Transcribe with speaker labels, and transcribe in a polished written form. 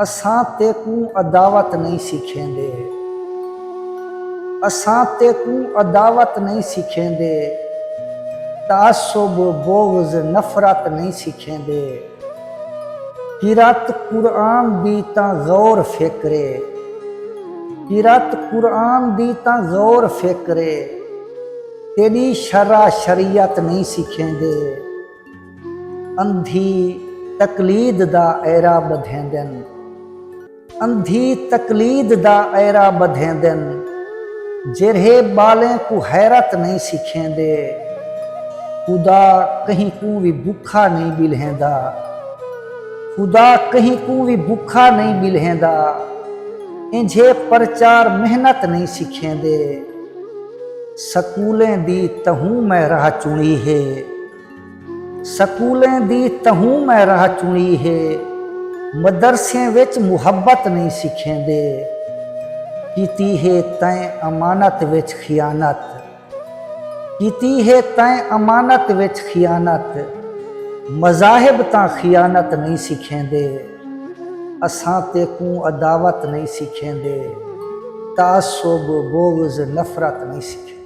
Speaker 1: असां तेकू अदावत नहीं सीखेंदे, असां तेकू अदावत नहीं सीखेंदे, तासुब बोग़्ज़ नफ़रत नहीं सीखेंदे। किरात कुरान दी तां गौर फिक्रे, किरात कुरान दी तां गौर फिक्रे, तेरी शरा शरीयत नहीं सीखेंदे। अंधी तकलीद दा ऐरा बधेंदन, अंधी तकलीद दा ऐरा बधेंदन, जिरहे बालें को हैरत नहीं सीखेंदे। खुदा कहीं को भी भूखा नहीं बिलहेंदा, खुदा कहीं को भी भूखा नहीं बिलहेंदा। इंझे प्रचार मेहनत नहीं सीखेंदे। सकूलें दी तहूं मैं राह चुनी है, सकूलें दी तहूं मैं राह चुनी है। मदरसे विच मुहब्बत नहीं सीखेंदे, कीती है तैं अमानत विच खियानत, कीती है तैं अमानत विच खियानत। मज़ाहिब तां खियानत नहीं सीखेंदे, असां तेकू अदावत नहीं सीखेंदे। तासुब बोग़्ज़ नफ़रत नहीं सीखेंदे।